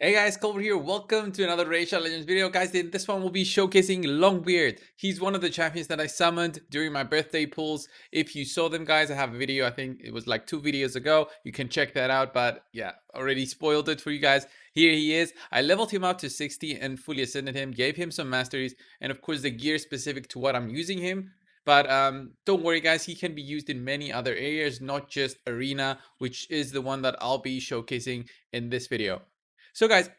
Hey guys, Culver here. Welcome to another Racial Legends video. Guys, in this one we'll be showcasing Longbeard. He's one of the champions that I summoned during my birthday pulls. If you saw them, guys, I have a video. I think it was like 2 videos ago. You can check that out. But yeah, already spoiled it for you guys. Here he is. I leveled him up to 60 and fully ascended him. Gave him some masteries. And of course, the gear specific to what I'm using him. But don't worry, guys. He can be used in many other areas, not just Arena, which is the one that I'll be showcasing in this video. So guys,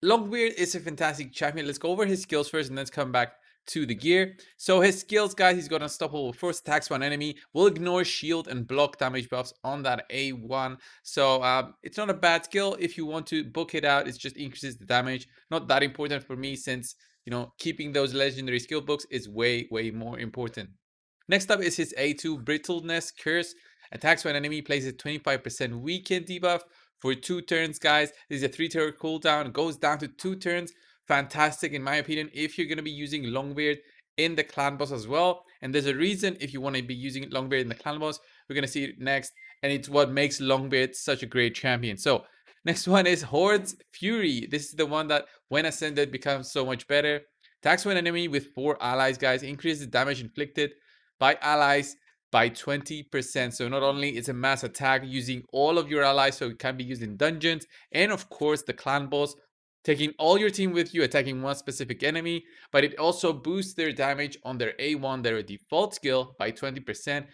Longbeard is a fantastic champion. Let's go over his skills first and let's come back to the gear. So his skills, guys, he's got unstoppable force attacks on enemy, will ignore shield and block damage buffs on that A1. So it's not a bad skill. If you want to book it out, it just increases the damage. Not that important for me since, you know, keeping those legendary skill books is way more important. Next up is his A2 Brittleness Curse. Attacks when enemy places 25% weaken debuff for 2 turns, guys. This is a 3-turn cooldown. Goes down to 2 turns. Fantastic, in my opinion, if you're going to be using Longbeard in the clan boss as well. And there's a reason if you want to be using Longbeard in the clan boss. We're going to see it next. And it's what makes Longbeard such a great champion. So next one is Horde's Fury. This is the one that when ascended becomes so much better. Attacks when enemy with 4 allies, guys. Increases damage inflicted by allies by 20%. So not only is a mass attack using all of your allies, so it can be used in dungeons, and of course the clan boss, taking all your team with you, attacking one specific enemy, but it also boosts their damage on their A1, their default skill, by 20%,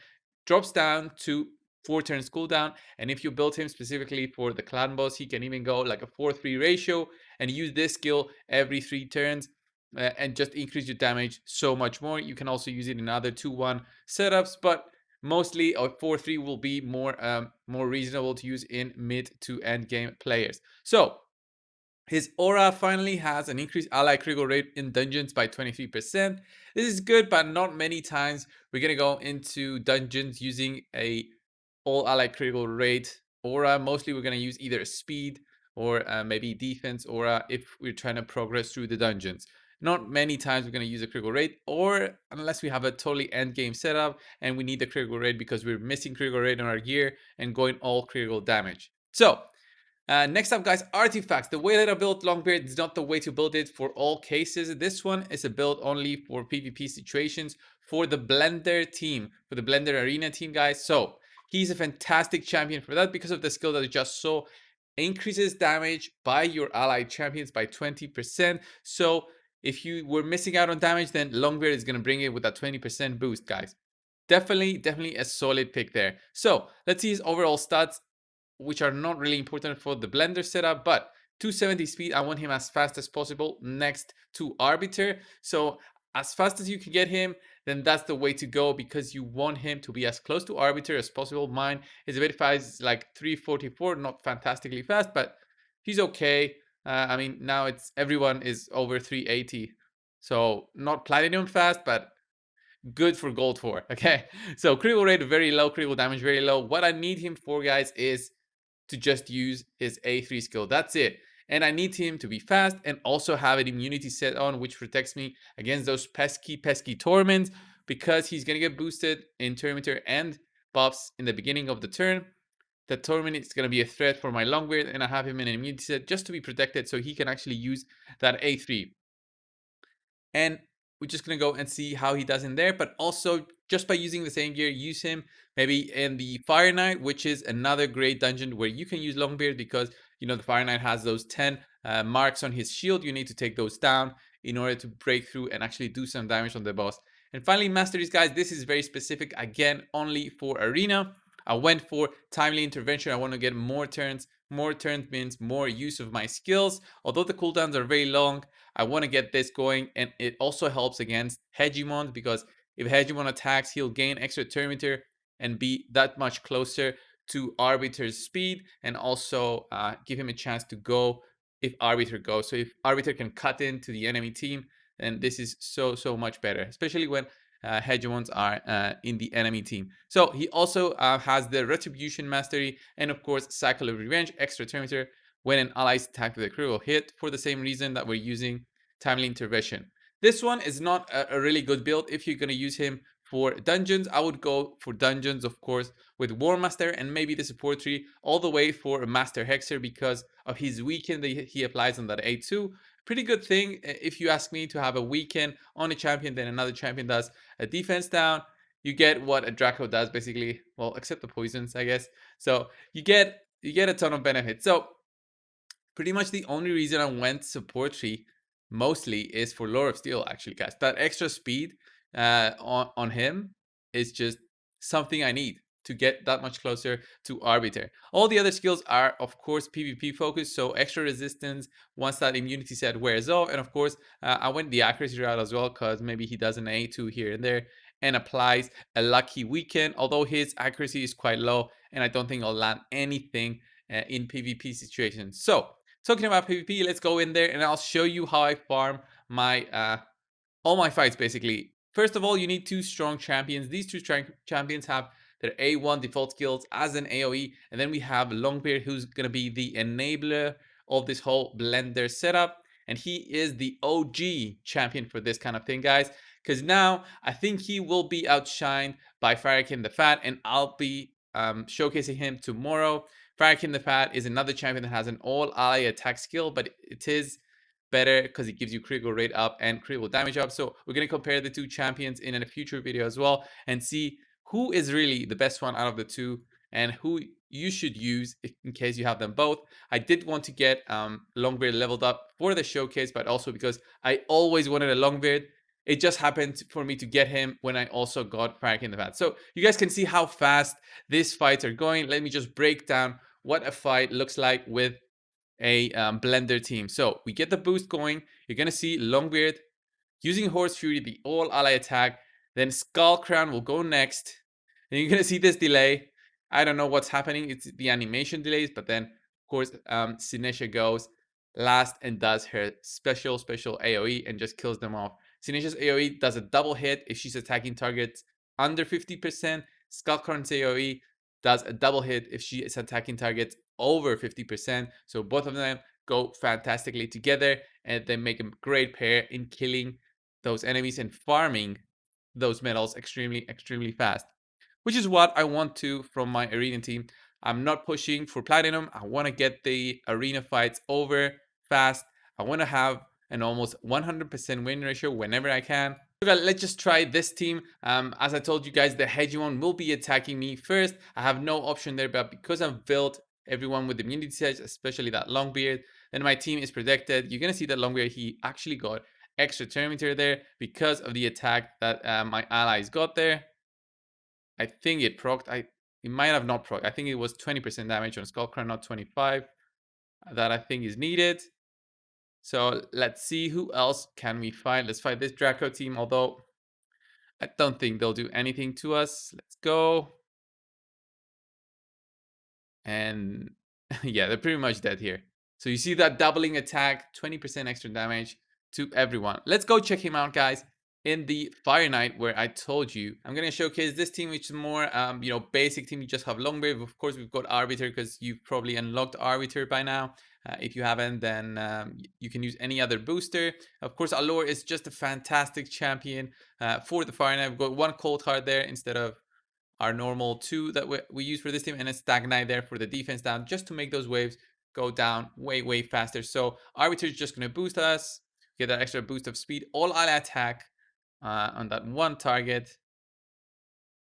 drops down to 4 turns cooldown, and if you build him specifically for the clan boss, he can even go like a 4-3 ratio and use this skill every 3 turns. And just increase your damage so much more. You can also use it in other 2-1 setups, but mostly a 4-3 will be more reasonable to use in mid to end game players. So his aura finally has an increased ally critical rate in dungeons by 23%. This is good, but not many times we're gonna go into dungeons using a all ally critical rate aura. Mostly we're gonna use either speed or maybe defense aura if we're trying to progress through the dungeons. Not many times we're going to use a critical rate, or unless we have a totally end game setup and we need the critical rate because we're missing critical rate on our gear and going all critical damage. So next up, guys, artifacts. The way that I built Longbeard is not the way to build it for all cases. This one is a build only for PvP situations for the Blender team, for the Blender Arena team, guys. So he's a fantastic champion for that because of the skill that I just saw. Increases damage by your allied champions by 20%. So if you were missing out on damage, then Longbeard is going to bring it with a 20% boost, guys. Definitely a solid pick there. So let's see his overall stats, which are not really important for the Blender setup, but 270 speed, I want him as fast as possible next to Arbiter. So as fast as you can get him, then that's the way to go because you want him to be as close to Arbiter as possible. Mine is a bit fast, it's like 344, not fantastically fast, but he's okay. I mean, now it's everyone is over 380. So not platinum fast, but good for gold 4. Okay. So critical rate very low, critical damage very low. What I need him for, guys, is to just use his A3 skill. That's it. And I need him to be fast and also have an immunity set on, which protects me against those pesky torments, because he's going to get boosted in Terminator and buffs in the beginning of the turn. The Torment is going to be a threat for my Longbeard, and I have him in an immunity set just to be protected so he can actually use that A3. And we're just going to go and see how he does in there, but also just by using the same gear, use him maybe in the Fire Knight, which is another great dungeon where you can use Longbeard because, you know, the Fire Knight has those 10 marks on his shield. You need to take those down in order to break through and actually do some damage on the boss. And finally, Masteries, guys, this is very specific, again, only for Arena. I went for timely intervention. I want to get more turns. More turns means more use of my skills. Although the cooldowns are very long, I want to get this going. And it also helps against Hegemon because if Hegemon attacks, he'll gain extra turn meter and be that much closer to Arbiter's speed, and also give him a chance to go if Arbiter goes. So if Arbiter can cut into the enemy team, then this is so much better, especially when hegemons are in the enemy team. So he also has the Retribution Mastery and of course Cycle of Revenge, extra turn meter when an ally is attacked with a critical hit, for the same reason that we're using Timely Intervention. This one is not a really good build if you're going to use him For dungeons, I would go for dungeons, of course, with War Master and maybe the support tree all the way for a Master Hexer because of his weaken that he applies on that A2. Pretty good thing, if you ask me, to have a weaken on a champion, then another champion does a defense down. You get what a Draco does, basically. Well, except the poisons, I guess. So you get a ton of benefits. So pretty much the only reason I went support tree mostly is for Lore of Steel, actually, guys. That extra speed on him is just something I need to get that much closer to Arbiter. All the other skills are, of course, PvP focused, so extra resistance once that immunity set wears off. And of course, I went the accuracy route as well because maybe he does an A2 here and there and applies a lucky weekend, although his accuracy is quite low and I don't think I'll land anything in PvP situations. So talking about PvP, let's go in there and I'll show you how I farm my all my fights, basically. First of all, you need two strong champions. These two champions have their A1 default skills as an AoE, and then we have Longbeard, who's going to be the enabler of this whole blender setup, and he is the OG champion for this kind of thing, guys, because now I think he will be outshined by Farakin the Fat, and I'll be showcasing him tomorrow. Farakin the Fat is another champion that has an all ally attack skill, but it is better because it gives you critical rate up and critical damage up. So we're going to compare the two champions in a future video as well and see who is really the best one out of the two and who you should use in case you have them both. I did want to get Longbeard leveled up for the showcase, but also because I always wanted a Longbeard. It just happened for me to get him when I also got Farakin the Fat. So you guys can see how fast these fights are going. Let me just break down what a fight looks like with a blender team. So we get the boost going. You're going to see Longbeard using Horse Fury, the all ally attack. Then Skull Crown will go next. And you're going to see this delay. I don't know what's happening. It's the animation delays. But then, of course, Sinesha goes last and does her special AoE and just kills them off. Sinesha's AoE does a double hit if she's attacking targets under 50%. Skull Crown's AoE does a double hit if she is attacking targets over 50%. So both of them go fantastically together and they make a great pair in killing those enemies and farming those medals extremely fast, which is what I want to from my arena team. I'm not pushing for platinum. I want to get the arena fights over fast. I want to have an almost 100% win ratio whenever I can. Okay, let's just try this team. As I told you guys, the Hegemon will be attacking me first. I have no option there, but because I've built everyone with immunity sets, especially that Longbeard, then my team is protected. You're gonna see that Longbeard, he actually got extra turn meter there because of the attack that my allies got there. I think it procced. It might have not procced. I think it was 20% damage on Skullcrown, not 25. That I think is needed. So let's see who else can we fight. Let's fight this Draco team, although I don't think they'll do anything to us. Let's go. And yeah, they're pretty much dead here. So you see that doubling attack, 20% extra damage to everyone. Let's go check him out, guys, in the Fire Knight, where I told you I'm going to showcase this team, which is more, basic team. You just have Longbeard. Of course, we've got Arbiter because you've probably unlocked Arbiter by now. If you haven't, then you can use any other booster. Of course, Allure is just a fantastic champion for the Fire Knight. We've got one cold heart there instead of our normal 2 that we use for this team, and a Stagnite there for the defense down, just to make those waves go down way faster. So Arbiter is just going to boost us, get that extra boost of speed, all ally attack on that one target.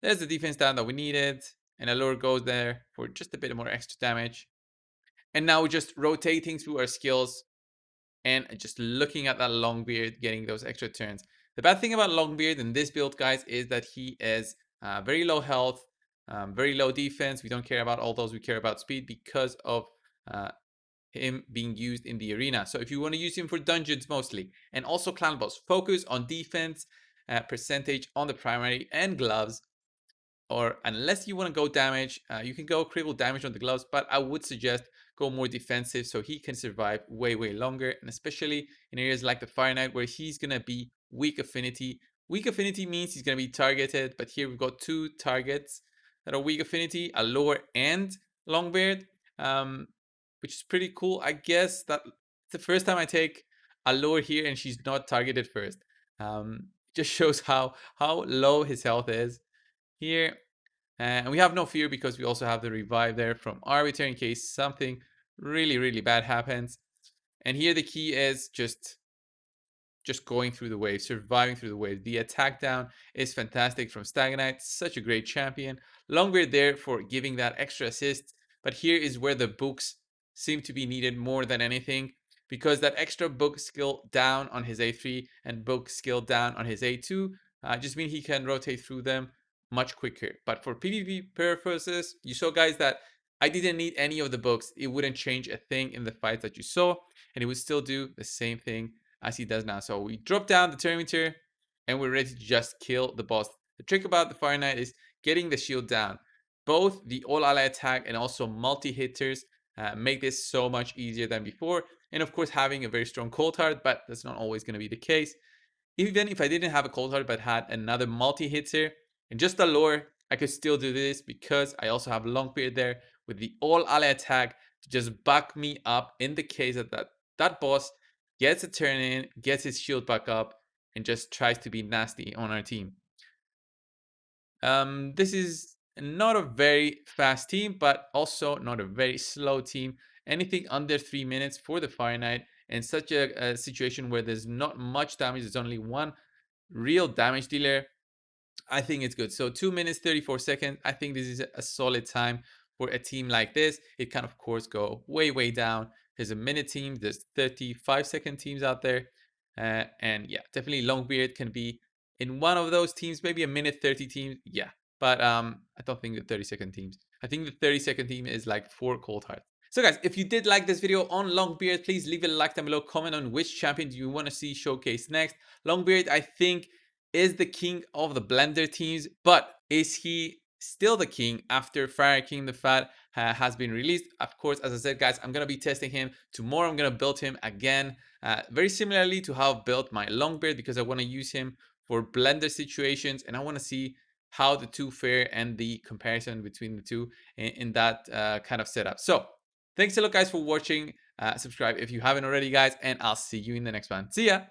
There's the defense down that we needed, and Allure goes there for just a bit more extra damage. And now we're just rotating through our skills and just looking at that Longbeard getting those extra turns. The bad thing about Longbeard in this build, guys, is that he is very low health, very low defense. We don't care about all those. We care about speed because of him being used in the arena. So if you want to use him for dungeons mostly, and also clan boss, focus on defense percentage on the primary and gloves. Or unless you want to go damage, you can go critical damage on the gloves, but I would suggest go more defensive so he can survive way longer, and especially in areas like the Fire Knight where he's going to be weak affinity. Weak affinity means he's going to be targeted, but here we've got 2 targets that are weak affinity, Allure and Longbeard, which is pretty cool. I guess that it's the first time I take Allure here and she's not targeted first. Just shows how low his health is here. And we have no fear because we also have the revive there from Arbiter in case something really bad happens. And here the key is just going through the wave, surviving through the wave. The attack down is fantastic from Stagnite. Such a great champion. Longbeard there for giving that extra assist. But here is where the books seem to be needed more than anything, because that extra book skill down on his A3 and book skill down on his A2 just mean he can rotate through them much quicker. But for PvP purposes, you saw, guys, that I didn't need any of the books. It wouldn't change a thing in the fights that you saw, and it would still do the same thing as he does now. So we drop down the Terminator and we're ready to just kill the boss. The trick about the Fire Knight is getting the shield down. Both the all ally attack and also multi-hitters make this so much easier than before. And of course, having a very strong cold heart, but that's not always going to be the case. Even if I didn't have a cold heart but had another multi-hitter and just a lore, I could still do this because I also have Longbeard there with the all ally attack to just back me up in the case that boss gets a turn in, gets his shield back up, and just tries to be nasty on our team. This is not a very fast team, but also not a very slow team. Anything under 3 minutes for the Fire Knight, and such a situation where there's not much damage, there's only one real damage dealer, I think it's good. So 2 minutes 34 seconds, I think this is a solid time for a team like this. It can of course go way down. There's a minute team, there's 35-second teams out there, and yeah, definitely Longbeard can be in one of those teams, maybe a minute 30 team, yeah. But I don't think the 30-second teams. I think the 30-second team is like 4 cold hearts. So guys, if you did like this video on Longbeard, please leave a like down below, comment on which champion do you want to see showcased next. Longbeard, I think, is the king of the blender teams, but is he still the king after Fire King the Fat has been released? Of course, as I said, guys, I'm going to be testing him. Tomorrow, I'm going to build him again, very similarly to how I've built my Longbeard, because I want to use him for blender situations, and I want to see how the two fare and the comparison between the two in that kind of setup. So thanks a lot, guys, for watching. Subscribe if you haven't already, guys, and I'll see you in the next one. See ya!